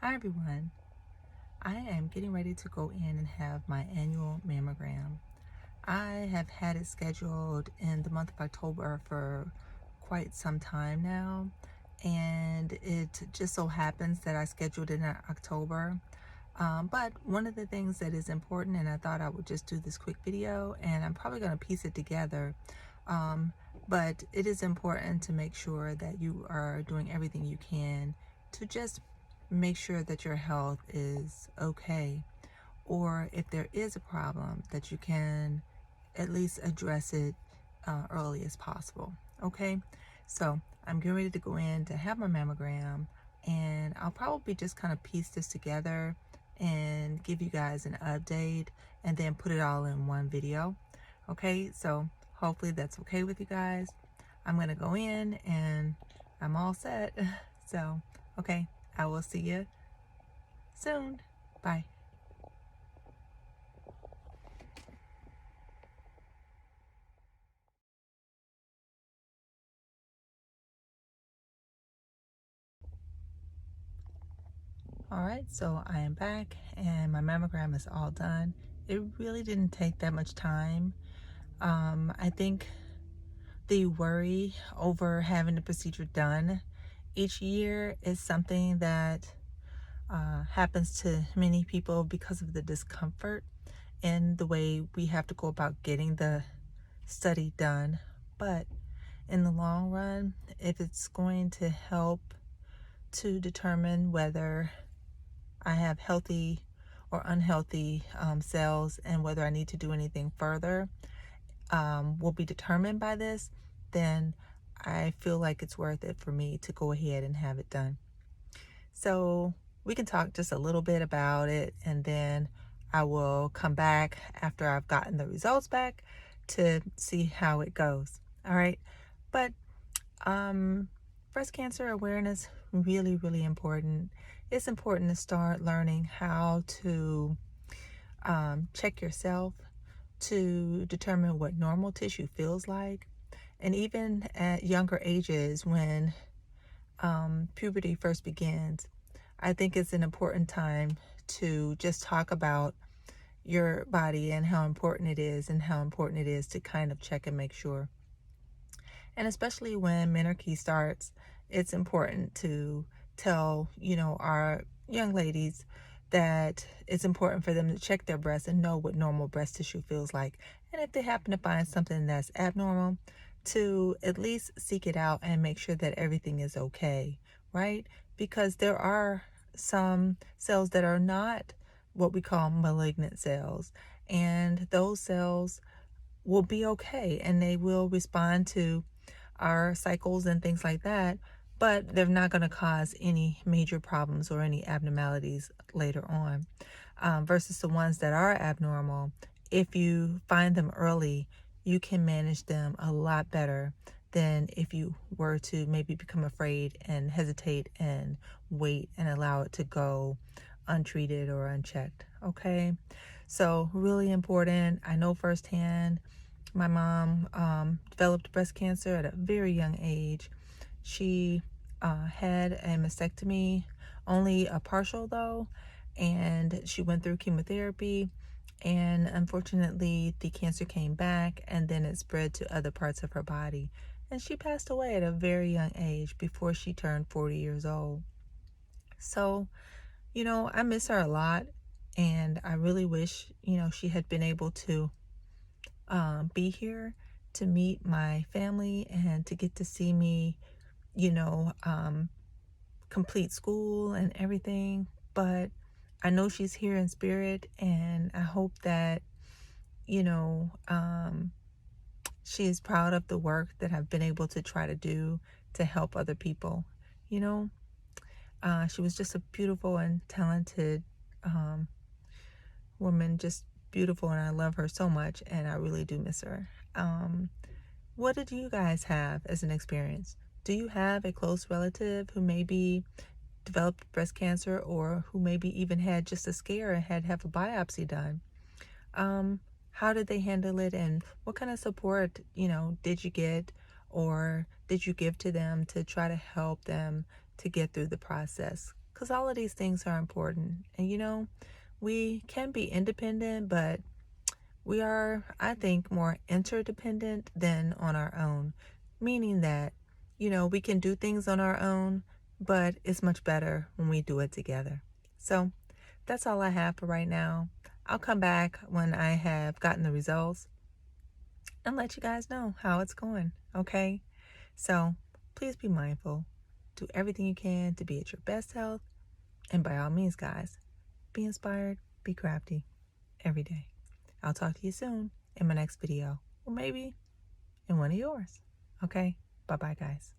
Hi everyone. I am getting ready to go in and have my annual mammogram. I have had it scheduled in the month of October for quite some time now, and it just so happens that I scheduled it in October. But one of the things that is important, and I thought I would just do this quick video, and I'm probably going to piece it together, um, but it is important to make sure that you are doing everything you can to just make sure that your health is okay, or if there is a problem, that you can at least address it early as possible. Okay, so I'm getting ready to go in to have my mammogram, and I'll probably just kind of piece this together and give you guys an update and then put it all in one video. Okay, so hopefully that's okay with you guys. I'm gonna go in and I'm all set. So, okay, I will see you soon. Bye. All right, so I am back and my mammogram is all done. It really didn't take that much time. I think the worry over having the procedure done each year is something that happens to many people because of the discomfort and the way we have to go about getting the study done. But in the long run, if it's going to help to determine whether I have healthy or unhealthy cells and whether I need to do anything further will be determined by this, then I feel like it's worth it for me to go ahead and have it done. So we can talk just a little bit about it, and then I will come back after I've gotten the results back to see how it goes. All right. But um, breast cancer awareness, really, really important. It's important to start learning how to check yourself to determine what normal tissue feels like. And even at younger ages, when puberty first begins, I think it's an important time to just talk about your body and how important it is, and how important it is to kind of check and make sure. And especially when menarche starts, it's important to tell, our young ladies that it's important for them to check their breasts and know what normal breast tissue feels like. And if they happen to find something that's abnormal, to at least seek it out and make sure that everything is okay, right? Because there are some cells that are not what we call malignant cells, and those cells will be okay and they will respond to our cycles and things like that, but they're not going to cause any major problems or any abnormalities later on. Versus the ones that are abnormal, if you find them early, you can manage them a lot better than if you were to maybe become afraid and hesitate and wait and allow it to go untreated or unchecked. Okay, so really important. I know firsthand, my mom developed breast cancer at a very young age. She had a mastectomy, only a partial though, and she went through chemotherapy, and unfortunately the cancer came back and then it spread to other parts of her body, and she passed away at a very young age before she turned 40 years old. So, I miss her a lot, and I really wish, she had been able to be here to meet my family and to get to see me, you know, um, complete school and everything. But I know she's here in spirit, and I hope that, you know, um, she is proud of the work that I've been able to try to do to help other people. You know, she was just a beautiful and talented um, woman, just beautiful, and I love her so much, and I really do miss her. What did you guys have as an experience? Do you have a close relative who maybe developed breast cancer, or who maybe even had just a scare and had to have a biopsy done? Um, how did they handle it, and what kind of support, did you get or did you give to them to try to help them to get through the process? because all of these things are important. And we can be independent, but we are, I think, more interdependent than on our own, meaning that, we can do things on our own, but it's much better when we do it together. So that's all I have for right now. I'll come back when I have gotten the results and let you guys know how it's going, okay? So please be mindful. Do everything you can to be at your best health. And by all means, guys, be inspired, be crafty every day. I'll talk to you soon in my next video, or maybe in one of yours. Okay? Bye-bye, guys.